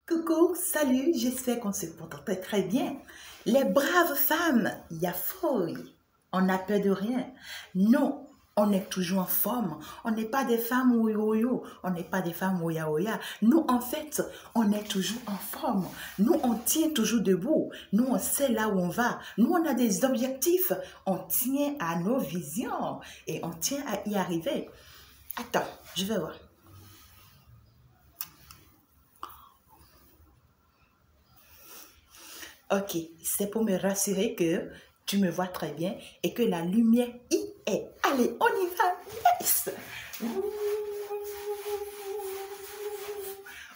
Coucou, salut, j'espère qu'on se porte très bien. Les braves femmes, il y a folie. On n'a peur de rien. Non, on est toujours en forme. On n'est pas des femmes oyo, on n'est pas des femmes oya oya. Nous, en fait, on est toujours en forme. Nous, on tient toujours debout. Nous, on sait là où on va. Nous, on a des objectifs. On tient à nos visions et on tient à y arriver. Attends, je vais voir. Ok, c'est pour me rassurer que tu me vois très bien et que la lumière y est. Allez, on y va. Yes!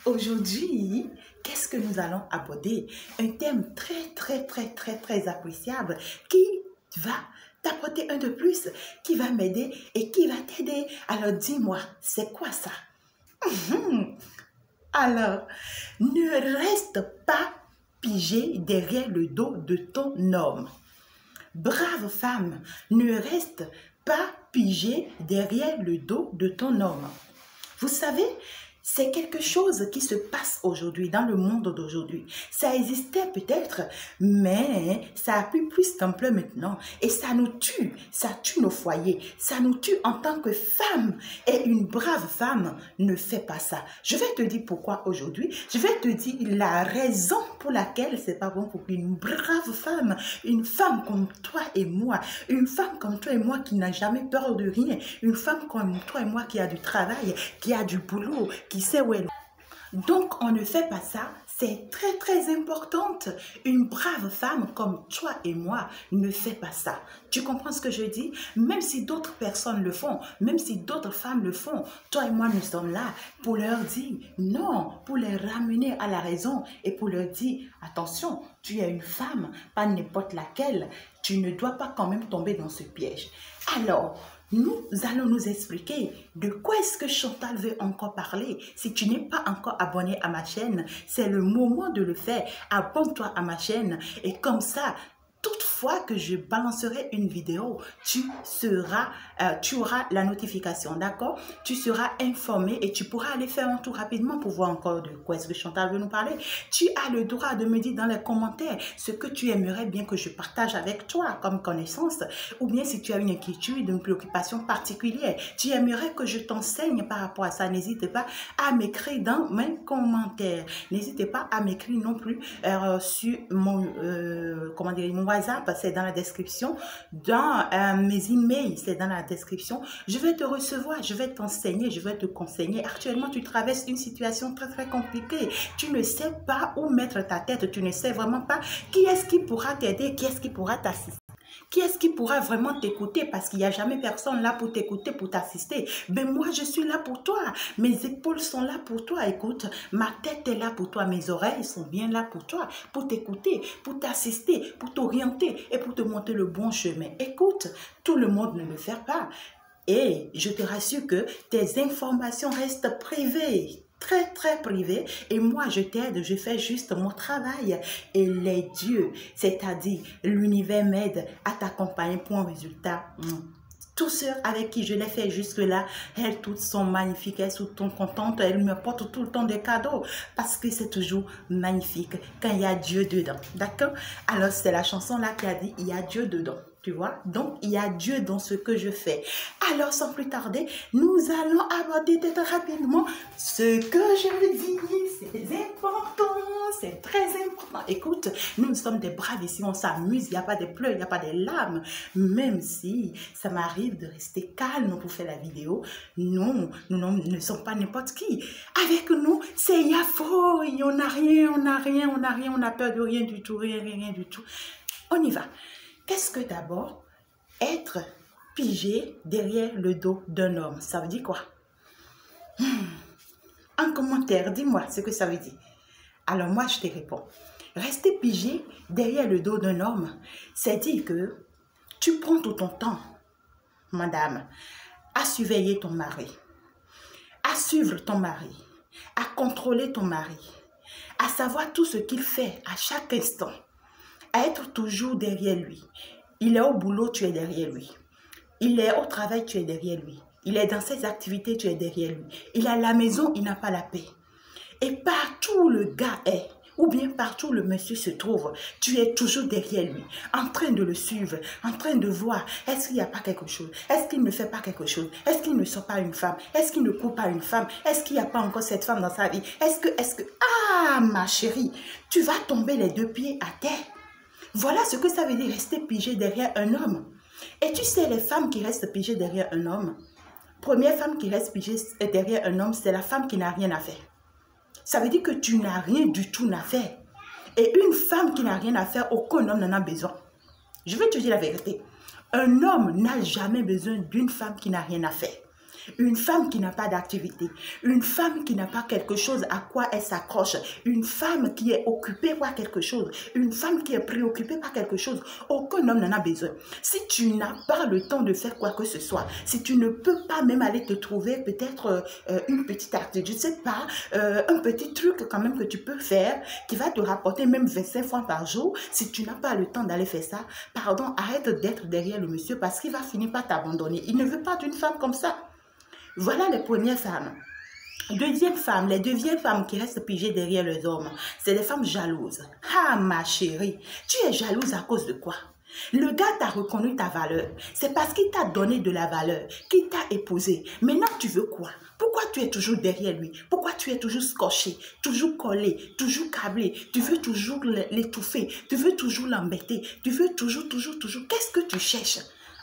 Aujourd'hui, qu'est-ce que nous allons aborder? Un thème très appréciable qui va t'apporter un de plus, qui va m'aider et qui va t'aider. Alors dis-moi, c'est quoi ça? Alors, ne reste pas pigé derrière le dos de ton homme. Brave femme, ne reste pas pigé derrière le dos de ton homme. Vous savez, c'est quelque chose qui se passe aujourd'hui, dans le monde d'aujourd'hui. Ça existait peut-être, mais ça a pris plus d'ampleur maintenant. Et ça nous tue, ça tue nos foyers, ça nous tue en tant que femme. Et une brave femme ne fait pas ça. Je vais te dire pourquoi aujourd'hui. Je vais te dire la raison pour laquelle c'est pas bon pour une brave femme, une femme comme toi et moi, une femme comme toi et moi qui n'a jamais peur de rien, une femme comme toi et moi qui a du travail, qui a du boulot, qui sait où elle est. Donc, on ne fait pas ça. C'est très importante. Une brave femme comme toi et moi ne fait pas ça. Tu comprends ce que je dis? Même si d'autres personnes le font, même si d'autres femmes le font, toi et moi, nous sommes là pour leur dire non, pour les ramener à la raison et pour leur dire, attention, tu es une femme, pas n'importe laquelle. Tu ne dois pas quand même tomber dans ce piège. Alors, nous allons nous expliquer de quoi est-ce que Chantal veut encore parler. Si tu n'es pas encore abonné à ma chaîne, c'est le moment de le faire. Abonne-toi à ma chaîne et comme ça, toute fois que je balancerai une vidéo, tu auras la notification, d'accord? Tu seras informé et tu pourras aller faire un tour rapidement pour voir encore de quoi est-ce que Chantal veut nous parler. Tu as le droit de me dire dans les commentaires ce que tu aimerais bien que je partage avec toi comme connaissance, ou bien si tu as une inquiétude, une préoccupation particulière, tu aimerais que je t'enseigne par rapport à ça, n'hésite pas à m'écrire dans mes commentaires. N'hésitez pas à m'écrire non plus sur mon, mon WhatsApp, c'est dans la description, dans mes emails, c'est dans la description. Je vais te recevoir, je vais t'enseigner, je vais te conseiller. Actuellement, tu traverses une situation très compliquée. Tu ne sais pas où mettre ta tête, tu ne sais vraiment pas qui est-ce qui pourra t'aider, qui est-ce qui pourra t'assister. Qui est-ce qui pourra vraiment t'écouter? Parce qu'il n'y a jamais personne là pour t'écouter, pour t'assister. Ben moi, je suis là pour toi. Mes épaules sont là pour toi. Écoute, ma tête est là pour toi. Mes oreilles sont bien là pour toi. Pour t'écouter, pour t'assister, pour t'orienter et pour te montrer le bon chemin. Écoute, tout le monde ne le fait pas. Et je te rassure que tes informations restent privées. Très privé et moi je t'aide, je fais juste mon travail et les dieux, c'est-à-dire l'univers m'aide à t'accompagner pour un résultat. Tous ceux avec qui je l'ai fait jusque-là, elles toutes sont magnifiques, elles sont toutes contentes, elles me portent tout le temps des cadeaux parce que c'est toujours magnifique quand il y a Dieu dedans, d'accord? Alors c'est la chanson là qui a dit, il y a Dieu dedans. Tu vois, donc il y a Dieu dans ce que je fais. Alors sans plus tarder, nous allons aborder très rapidement ce que je dis. C'est important, c'est très important. Écoute, nous sommes des braves ici, on s'amuse, il n'y a pas de pleurs, il n'y a pas de larmes. Même si ça m'arrive de rester calme pour faire la vidéo, nous ne sommes pas n'importe qui. Avec nous, c'est Yafo, on n'a rien, on a peur de rien du tout, rien du tout. On y va. Qu'est-ce que d'abord être pigé derrière le dos d'un homme? Ça veut dire quoi? En commentaire, dis-moi ce que ça veut dire. Alors moi, je te réponds. Rester pigé derrière le dos d'un homme, c'est dire que tu prends tout ton temps, madame, à surveiller ton mari, à suivre ton mari, à contrôler ton mari, à savoir tout ce qu'il fait à chaque instant. À être toujours derrière lui. Il est au boulot, tu es derrière lui. Il est au travail, tu es derrière lui. Il est dans ses activités, tu es derrière lui. Il est à la maison, il n'a pas la paix. Et partout le gars est, ou bien partout le monsieur se trouve, tu es toujours derrière lui, en train de le suivre, en train de voir, est-ce qu'il n'y a pas quelque chose? Est-ce qu'il ne fait pas quelque chose? Est-ce qu'il ne sort pas une femme? Est-ce qu'il ne court pas une femme? Est-ce qu'il n'y a pas encore cette femme dans sa vie? Ah, ma chérie, tu vas tomber les deux pieds à terre. Voilà ce que ça veut dire rester pigé derrière un homme. Et tu sais, les femmes qui restent pigées derrière un homme, première femme qui reste pigée derrière un homme, c'est la femme qui n'a rien à faire. Ça veut dire que tu n'as rien du tout à faire. Et une femme qui n'a rien à faire, aucun homme n'en a besoin. Je vais te dire la vérité. Un homme n'a jamais besoin d'une femme qui n'a rien à faire. Une femme qui n'a pas d'activité, une femme qui n'a pas quelque chose à quoi elle s'accroche, une femme qui est occupée par quelque chose, une femme qui est préoccupée par quelque chose, aucun homme n'en a besoin. Si tu n'as pas le temps de faire quoi que ce soit, si tu ne peux pas même aller te trouver peut-être une petite activité, je ne sais pas, un petit truc quand même que tu peux faire qui va te rapporter même 25 francs par jour, si tu n'as pas le temps d'aller faire ça, pardon, arrête d'être derrière le monsieur parce qu'il va finir par t'abandonner. Il ne veut pas d'une femme comme ça. Voilà les premières femmes. Deuxième femme, les deuxièmes femmes qui restent pigées derrière les hommes, c'est des femmes jalouses. Ah ma chérie, tu es jalouse à cause de quoi? Le gars t'a reconnu ta valeur. C'est parce qu'il t'a donné de la valeur, qu'il t'a épousé. Maintenant, tu veux quoi? Pourquoi tu es toujours derrière lui? Pourquoi tu es toujours scotché, toujours collé, toujours câblé? Tu veux toujours l'étouffer, tu veux toujours l'embêter, tu veux toujours. Qu'est-ce que tu cherches?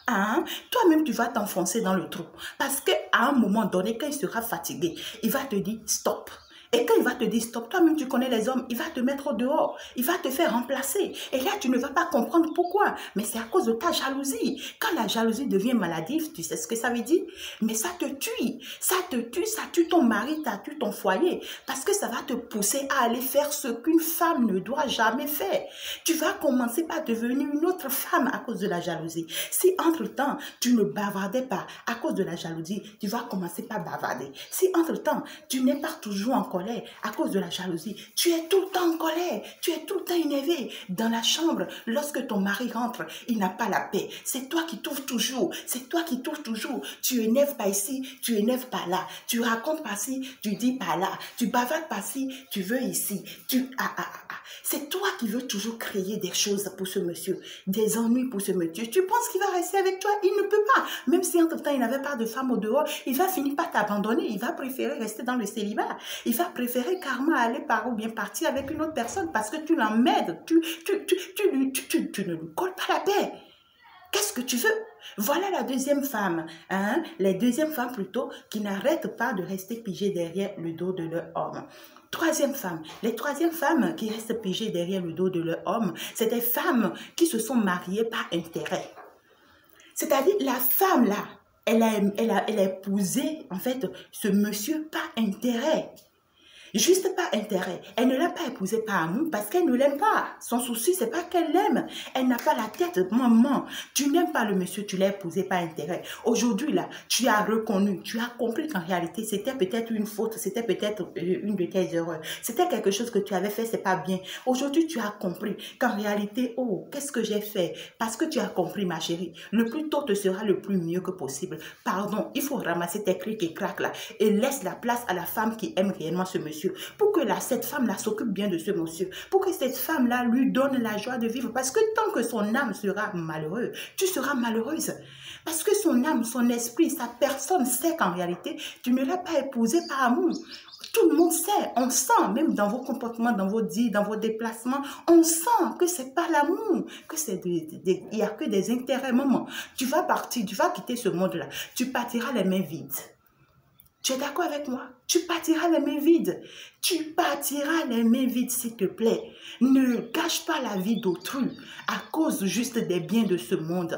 Hein? Toi-même, tu vas t'enfoncer dans le trou. Parce qu'à un moment donné, quand il sera fatigué, il va te dire stop. Et quand il va te dire stop, toi-même tu connais les hommes, il va te mettre au dehors, il va te faire remplacer. Et là, tu ne vas pas comprendre pourquoi. Mais c'est à cause de ta jalousie. Quand la jalousie devient maladive, tu sais ce que ça veut dire? Mais ça te tue. Ça te tue, ça tue ton mari, ça tue ton foyer. Parce que ça va te pousser à aller faire ce qu'une femme ne doit jamais faire. Tu vas commencer par devenir une autre femme à cause de la jalousie. Si entre-temps, tu ne bavardais pas à cause de la jalousie, tu vas commencer par bavarder. Si entre-temps, tu n'es pas toujours en colère à cause de la jalousie, tu es tout le temps en colère, tu es tout le temps énervé. Dans la chambre, lorsque ton mari rentre, il n'a pas la paix. C'est toi qui touches toujours, c'est toi qui touches toujours. Tu énerves pas ici, tu énerves pas là. Tu racontes pas ci, tu dis pas là. Tu bavardes pas ci, tu veux ici. C'est toi qui veux toujours créer des choses pour ce monsieur, des ennuis pour ce monsieur. Tu penses qu'il va rester avec toi? Il ne peut pas. Même si entre-temps, il n'avait pas de femme au dehors, il va finir par t'abandonner. Il va préférer rester dans le célibat. Il va préférer carrément aller par ou bien partir avec une autre personne parce que tu l'emmerdes. Tu ne lui colles pas la paix. Qu'est-ce que tu veux? Voilà la deuxième femme, hein? Les deuxièmes femmes plutôt qui n'arrêtent pas de rester pigées derrière le dos de leur homme. Troisième femme, les troisièmes femmes qui restent pigées derrière le dos de leur homme, c'est des femmes qui se sont mariées par intérêt. C'est-à-dire la femme là, elle a épousé en fait ce monsieur par intérêt. Juste par intérêt. Elle ne l'a pas épousé par amour parce qu'elle ne l'aime pas. Son souci, c'est pas qu'elle l'aime. Elle n'a pas la tête. Maman, tu n'aimes pas le monsieur, tu l'as épousé par intérêt. Aujourd'hui, là, tu as reconnu, tu as compris qu'en réalité, c'était peut-être une faute, c'était peut-être une de tes erreurs. C'était quelque chose que tu avais fait, c'est pas bien. Aujourd'hui, tu as compris qu'en réalité, oh, qu'est-ce que j'ai fait? Parce que tu as compris, ma chérie. Le plus tôt te sera le plus mieux que possible. Pardon, il faut ramasser tes clics et craques là et laisse la place à la femme qui aime réellement ce monsieur. Pour que cette femme-là s'occupe bien de ce monsieur. Pour que cette femme-là lui donne la joie de vivre. Parce que tant que son âme sera malheureuse, tu seras malheureuse. Parce que son âme, son esprit, sa personne sait qu'en réalité, tu ne l'as pas épousé par amour. Tout le monde sait, on sent, même dans vos comportements, dans vos dits, dans vos déplacements, on sent que c'est pas l'amour, que il n'y a que des intérêts. Maman, tu vas partir, tu vas quitter ce monde-là. Tu partiras les mains vides. Tu es d'accord avec moi? Tu partiras les mains vides. Tu partiras les mains vides, s'il te plaît. Ne gâche pas la vie d'autrui à cause juste des biens de ce monde.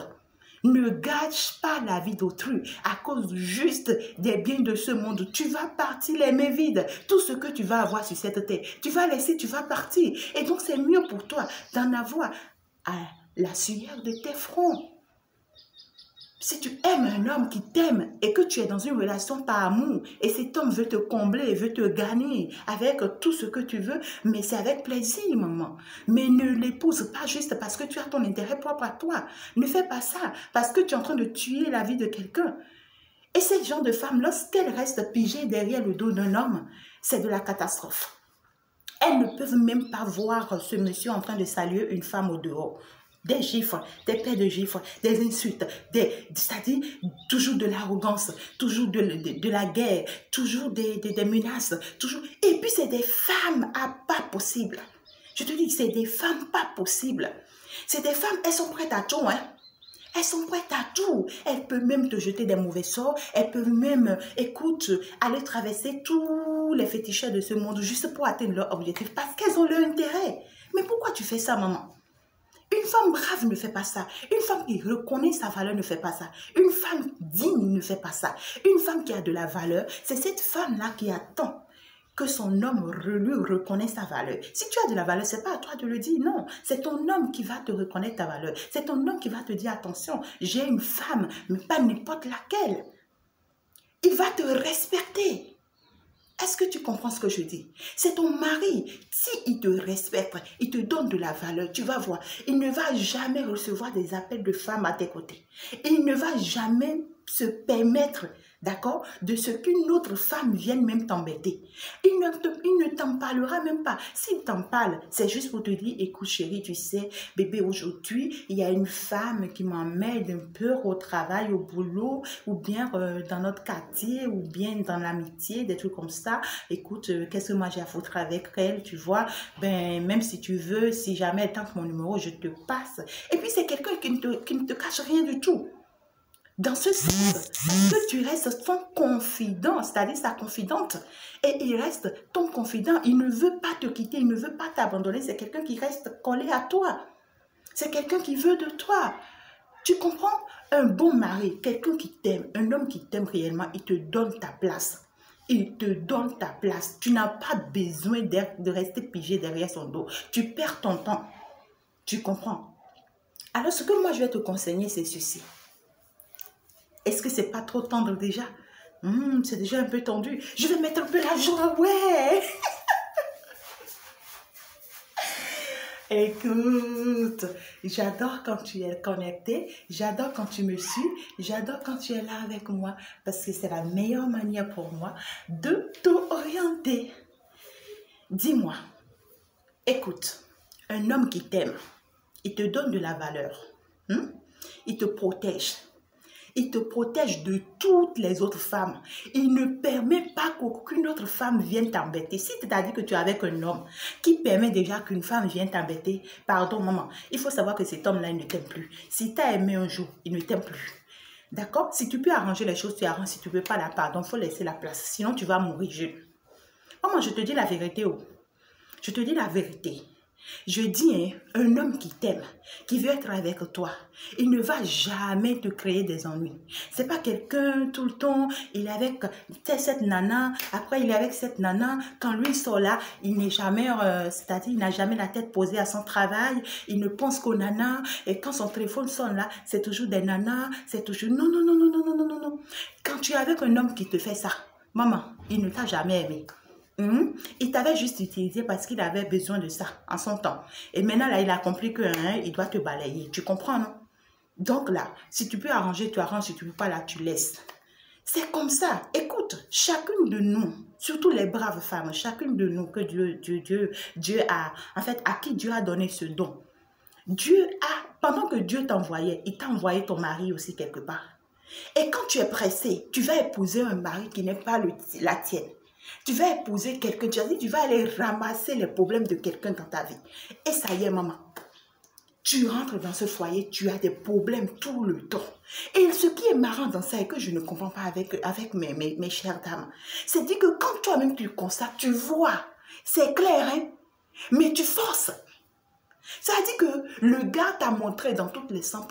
Ne gâche pas la vie d'autrui à cause juste des biens de ce monde. Tu vas partir les mains vides. Tout ce que tu vas avoir sur cette terre, tu vas laisser, tu vas partir. Et donc, c'est mieux pour toi d'en avoir à la sueur de tes fronts. Si tu aimes un homme qui t'aime et que tu es dans une relation par amour et cet homme veut te combler, veut te gagner avec tout ce que tu veux, mais c'est avec plaisir, maman. Mais ne l'épouse pas juste parce que tu as ton intérêt propre à toi. Ne fais pas ça parce que tu es en train de tuer la vie de quelqu'un. Et ce genre de femme, lorsqu'elle reste pigée derrière le dos d'un homme, c'est de la catastrophe. Elles ne peuvent même pas voir ce monsieur en train de saluer une femme au dehors. Des gifles, des paires de gifles, des insultes, c'est-à-dire toujours de l'arrogance, toujours de la guerre, toujours des menaces, toujours. Et puis c'est des femmes à pas possible. Je te dis que c'est des femmes pas possibles. C'est des femmes, elles sont prêtes à tout, hein. Elles sont prêtes à tout. Elles peuvent même te jeter des mauvais sorts. Elles peuvent même, écoute, aller traverser tous les féticheurs de ce monde juste pour atteindre leur objectif parce qu'elles ont leur intérêt. Mais pourquoi tu fais ça, maman? Une femme brave ne fait pas ça. Une femme qui reconnaît sa valeur ne fait pas ça. Une femme digne ne fait pas ça. Une femme qui a de la valeur, c'est cette femme-là qui attend que son homme lui reconnaisse sa valeur. Si tu as de la valeur, ce n'est pas à toi de le dire, non. C'est ton homme qui va te reconnaître ta valeur. C'est ton homme qui va te dire, attention, j'ai une femme, mais pas n'importe laquelle. Il va te respecter. Est-ce que tu comprends ce que je dis? C'est ton mari. S'il te respecte, il te donne de la valeur, tu vas voir. Il ne va jamais recevoir des appels de femmes à tes côtés. Il ne va jamais se permettre, d'accord, de ce qu'une autre femme vienne même t'embêter. Il ne t'en parlera même pas. S'il t'en parle, c'est juste pour te dire, écoute chérie, tu sais, bébé, aujourd'hui, il y a une femme qui m'emmène un peu au travail, au boulot, ou bien dans notre quartier, ou bien dans l'amitié, des trucs comme ça. Écoute, qu'est-ce que moi j'ai à foutre avec elle, tu vois? Ben, même si tu veux, si jamais elle tente mon numéro, je te passe. Et puis, c'est quelqu'un qui ne te cache rien du tout. Dans ce sens, que tu restes son confident, c'est-à-dire sa confidente, et il reste ton confident, il ne veut pas te quitter, il ne veut pas t'abandonner, c'est quelqu'un qui reste collé à toi, c'est quelqu'un qui veut de toi. Tu comprends? Un bon mari, quelqu'un qui t'aime, un homme qui t'aime réellement, il te donne ta place. Il te donne ta place. Tu n'as pas besoin de rester pigé derrière son dos. Tu perds ton temps. Tu comprends? Alors, ce que moi, je vais te conseiller, c'est ceci. Est-ce que c'est pas trop tendre déjà? C'est déjà un peu tendu. Je vais mettre un peu la joie, ouais. Écoute, j'adore quand tu es connecté, j'adore quand tu me suis, j'adore quand tu es là avec moi, parce que c'est la meilleure manière pour moi de t'orienter. Dis-moi, écoute, un homme qui t'aime, il te donne de la valeur, il te protège. Il te protège de toutes les autres femmes. Il ne permet pas qu'aucune autre femme vienne t'embêter. Si tu as dit que tu es avec un homme qui permet déjà qu'une femme vienne t'embêter, pardon maman, il faut savoir que cet homme-là, il ne t'aime plus. Si tu as aimé un jour, il ne t'aime plus. D'accord? Si tu peux arranger les choses, tu arranges. Si tu ne peux pas, la pardon, il faut laisser la place. Sinon, tu vas mourir jeune. Maman, je te dis la vérité. Oh. Je te dis la vérité. Je dis, un homme qui t'aime, qui veut être avec toi, il ne va jamais te créer des ennuis. C'est pas quelqu'un tout le temps, il est avec cette nana, après il est avec cette nana, quand lui sort là, il n'est jamais, c'est-à-dire il n'a jamais la tête posée à son travail, il ne pense qu'aux nanas, et quand son téléphone sonne là, c'est toujours des nanas, c'est toujours non, non, non, non, non, non, non, non, non. Quand tu es avec un homme qui te fait ça, maman, il ne t'a jamais aimé. Il t'avait juste utilisé parce qu'il avait besoin de ça en son temps. Et maintenant, là, il a compris qu'il doit te balayer. Tu comprends, non? Donc là, si tu peux arranger, tu arranges. Si tu ne peux pas, là, tu laisses. C'est comme ça. Écoute, chacune de nous, surtout les braves femmes, chacune de nous que Dieu a, en fait, à qui Dieu a donné ce don. Pendant que Dieu t'envoyait, il t'a envoyé ton mari aussi quelque part. Et quand tu es pressé, tu vas épouser un mari qui n'est pas la tienne. Tu vas épouser quelqu'un, tu vas aller ramasser les problèmes de quelqu'un dans ta vie. Et ça y est, maman. Tu rentres dans ce foyer, tu as des problèmes tout le temps. Et ce qui est marrant dans ça et que je ne comprends pas avec mes chères dames, c'est dit que quand toi-même tu constates, tu vois, c'est clair, hein? Mais tu forces. Ça dit que le gars t'a montré dans tous les sens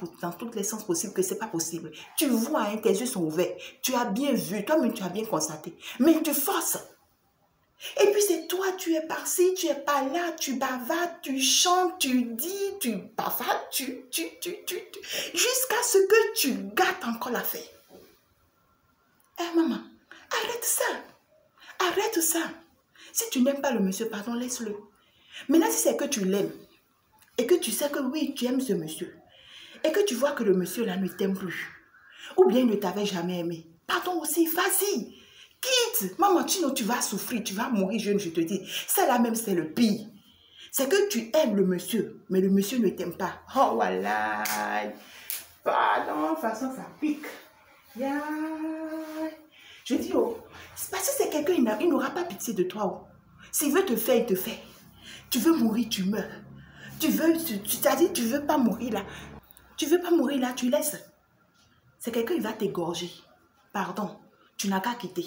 possibles que c'est pas possible. Tu vois, hein, tes yeux sont ouverts. Tu as bien vu, toi-même tu as bien constaté. Mais tu forces. Et puis c'est toi, tu es par-ci, tu es par-là, tu bavardes, tu chantes, tu dis, tu bavardes, jusqu'à ce que tu gâtes encore l'affaire. Eh maman, arrête ça. Arrête ça. Si tu n'aimes pas le monsieur, pardon, laisse-le. Maintenant, si c'est que tu l'aimes, et que tu sais que oui, tu aimes ce monsieur, et que tu vois que le monsieur là ne t'aime plus, ou bien il ne t'avait jamais aimé, pardon aussi, vas-y, quitte. Maman, tu vas souffrir, tu vas mourir jeune, je te dis. Ça là même, c'est le pire. C'est que tu aimes le monsieur, mais le monsieur ne t'aime pas. Oh, voilà. Pardon, de toute façon, ça pique. Yeah. Je dis, oh, c'est parce que c'est quelqu'un, il n'aura pas pitié de toi. Oh. S'il veut te faire, il te fait. Tu veux mourir, tu meurs. Tu t'as dit, tu veux pas mourir là. Tu veux pas mourir là, tu laisses. C'est quelqu'un, il va t'égorger. Pardon, tu n'as qu'à quitter.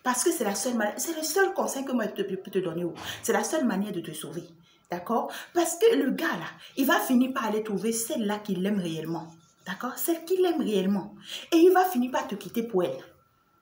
Parce que c'est la seule manière, c'est le seul conseil que moi je peux te donner. C'est la seule manière de te sauver. D'accord? Parce que le gars là, il va finir par aller trouver celle-là qu'il aime réellement. D'accord? Celle qu'il aime réellement. Et il va finir par te quitter pour elle.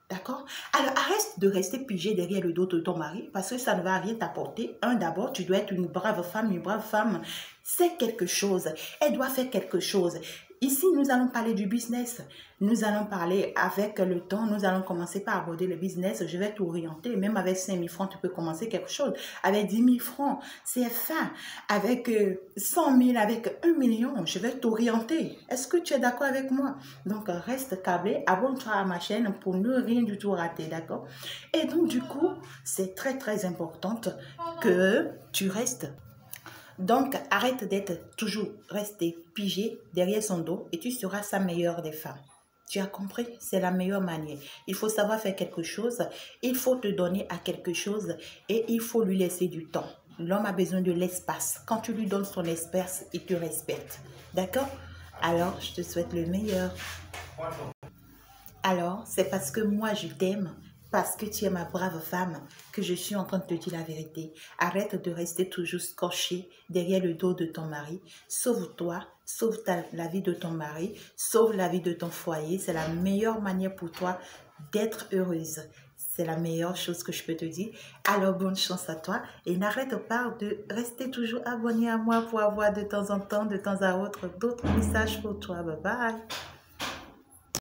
D'accord? Alors, arrête de rester pigé derrière le dos de ton mari parce que ça ne va rien t'apporter. D'abord, tu dois être une brave femme. Une brave femme, c'est quelque chose. Elle doit faire quelque chose. Ici, nous allons parler du business. Nous allons parler avec le temps. Nous allons commencer par aborder le business. Je vais t'orienter. Même avec 5 000 francs, tu peux commencer quelque chose. Avec 10 000 francs, CFA. Avec 100 000, avec 1 million, je vais t'orienter. Est-ce que tu es d'accord avec moi? Donc, reste câblé. Abonne-toi à ma chaîne pour ne rien du tout rater. D'accord? Et donc, du coup, c'est très, très important que tu restes. Donc, arrête d'être toujours resté pigé derrière son dos et tu seras sa meilleure des femmes. Tu as compris? C'est la meilleure manière. Il faut savoir faire quelque chose, il faut te donner à quelque chose et il faut lui laisser du temps. L'homme a besoin de l'espace. Quand tu lui donnes son espace, il te respecte. D'accord? Alors, je te souhaite le meilleur. Alors, c'est parce que moi, je t'aime. Parce que tu es ma brave femme, que je suis en train de te dire la vérité. Arrête de rester toujours scotché derrière le dos de ton mari. Sauve-toi, sauve la vie de ton mari, sauve la vie de ton foyer. C'est la meilleure manière pour toi d'être heureuse. C'est la meilleure chose que je peux te dire. Alors, bonne chance à toi. Et n'arrête pas de rester toujours abonné à moi pour avoir de temps en temps, de temps à autre, d'autres messages pour toi. Bye bye.